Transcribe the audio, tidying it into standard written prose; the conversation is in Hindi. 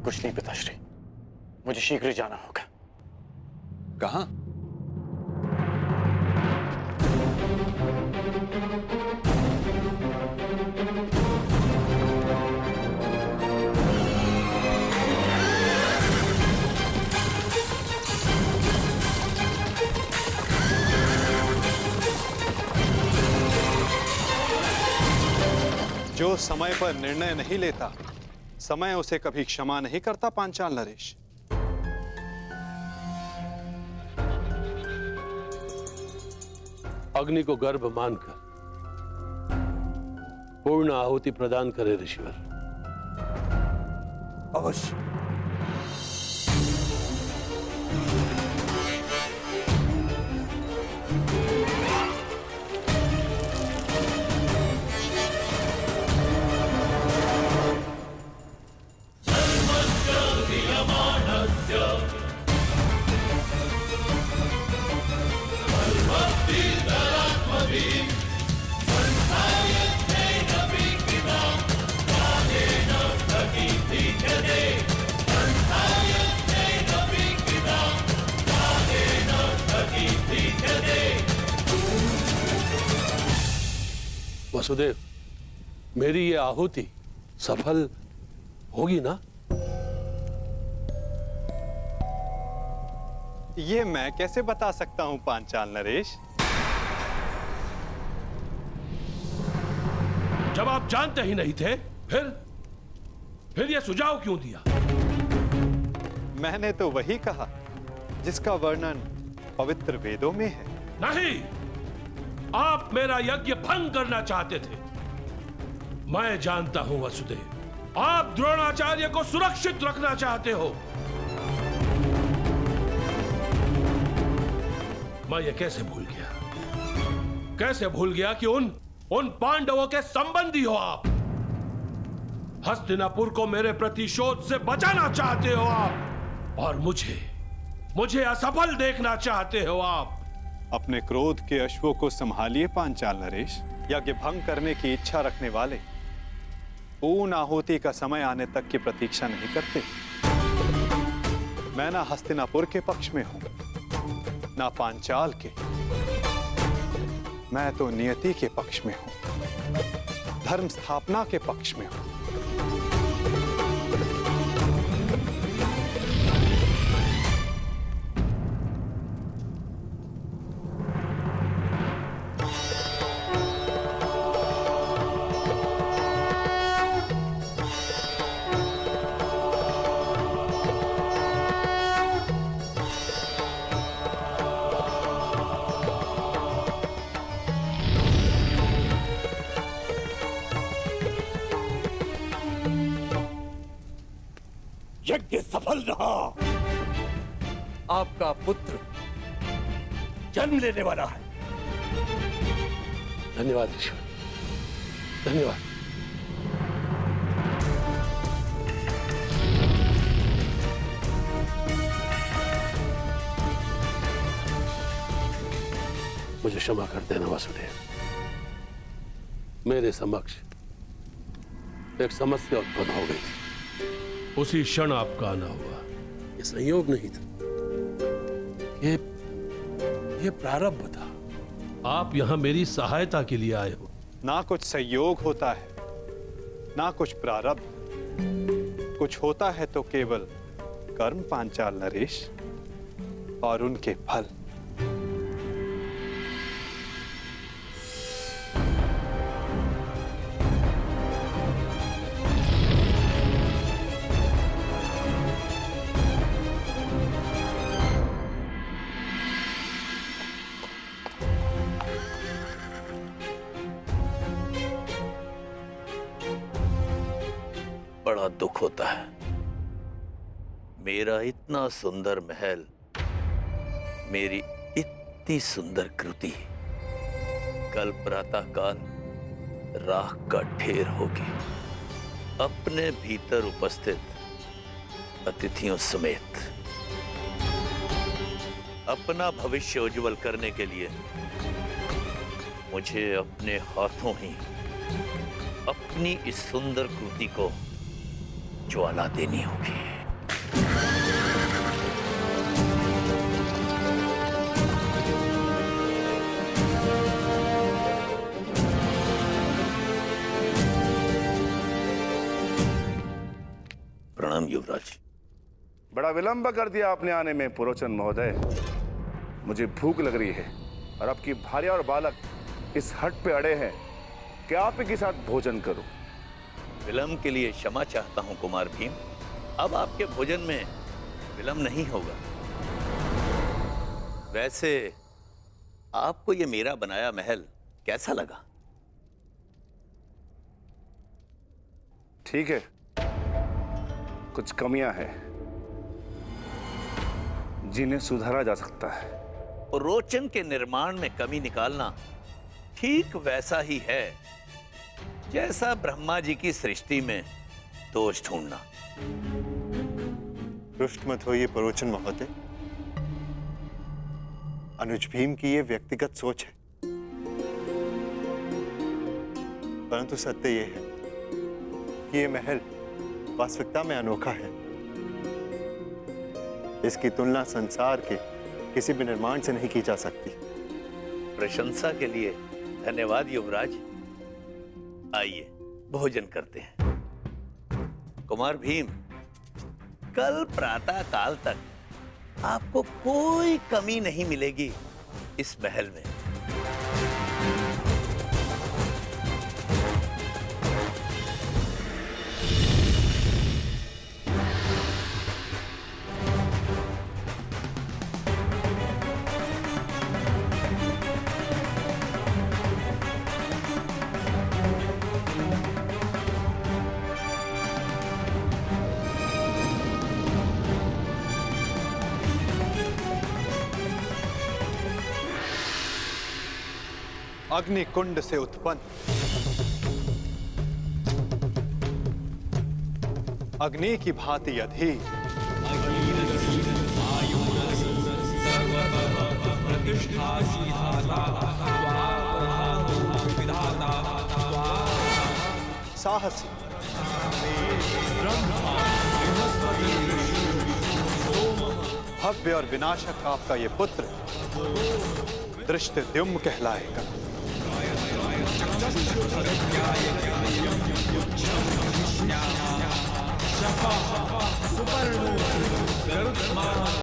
कुछ नहीं पिताश्री, मुझे शीघ्र ही जाना होगा। कहां? जो समय पर निर्णय नहीं लेता, समय उसे कभी क्षमा नहीं करता पांचाल नरेश। अग्नि को गर्भ मानकर पूर्ण आहुति प्रदान करे ऋषिवर। अवश्य। वसुदेव, मेरी ये आहुति सफल होगी ना? ये मैं कैसे बता सकता हूं पांचाल नरेश? जब आप जानते ही नहीं थे, फिर यह सुझाव क्यों दिया? मैंने तो वही कहा जिसका वर्णन पवित्र वेदों में है। नहीं, आप मेरा यज्ञ भंग करना चाहते थे। मैं जानता हूं वसुदेव, आप द्रोणाचार्य को सुरक्षित रखना चाहते हो। मैं ये कैसे भूल गया कि उन पांडवों के संबंधी हो आप। हस्तिनापुर को मेरे प्रतिशोध से बचाना चाहते हो आप, और मुझे असफल देखना चाहते हो आप। अपने क्रोध के अश्वों को संभालिए पांचाल नरेश। यज्ञ भंग करने की इच्छा रखने वाले पूर्ण आहुति का समय आने तक की प्रतीक्षा नहीं करते। मैं ना हस्तिनापुर के पक्ष में हूं, ना पांचाल के। मैं तो नियति के पक्ष में हूं, धर्म स्थापना के पक्ष में हूं। यज्ञ सफल रहा। आपका पुत्र जन्म लेने वाला है। धन्यवाद ऋषिवर, धन्यवाद। मुझे क्षमा कर देना वासुदेव। मेरे समक्ष एक समस्या उत्पन्न हो गई थी। उसी क्षण आपका आना हुआ। ये संयोग नहीं था, ये प्रारब्ध था। आप यहां मेरी सहायता के लिए आए हो। ना कुछ संयोग होता है, ना कुछ प्रारब्ध। कुछ होता है तो केवल कर्म पांचाल नरेश, और उनके फल। बड़ा दुख होता है। मेरा इतना सुंदर महल, मेरी इतनी सुंदर कृति कल प्रातःकाल राख का ढेर होगी, अपने भीतर उपस्थित अतिथियों समेत। अपना भविष्य उज्जवल करने के लिए मुझे अपने हाथों ही अपनी इस सुंदर कृति को ज्वाला देनी होगी। प्रणाम युवराज। बड़ा विलंब कर दिया आपने आने में पुरोचन महोदय। मुझे भूख लग रही है और आपकी भार्या और बालक इस हट पे अड़े हैं कि आप ही के साथ भोजन करूं। विलंब के लिए क्षमा चाहता हूं कुमार भीम। अब आपके भोजन में विलंब नहीं होगा। वैसे आपको ये मेरा बनाया महल कैसा लगा? ठीक है, कुछ कमियां हैं जिन्हें सुधारा जा सकता है। रोचन के निर्माण में कमी निकालना ठीक वैसा ही है जैसा ब्रह्मा जी की सृष्टि में दोष ढूंढना। रुष्ट मत होइए परोचन महोदय। अनुज भीम की ये व्यक्तिगत सोच है, परंतु सत्य ये है कि ये महल वास्तविकता में अनोखा है। इसकी तुलना संसार के किसी भी निर्माण से नहीं की जा सकती। प्रशंसा के लिए धन्यवाद युवराज। आइए भोजन करते हैं। कुमार भीम, कल प्रातः काल तक आपको कोई कमी नहीं मिलेगी इस महल में। अग्नि कुंड से उत्पन्न अग्नि की भांति अधीर साहसी भव्य और विनाशक आपका ये पुत्र धृष्टद्युम्न कहलाएगा।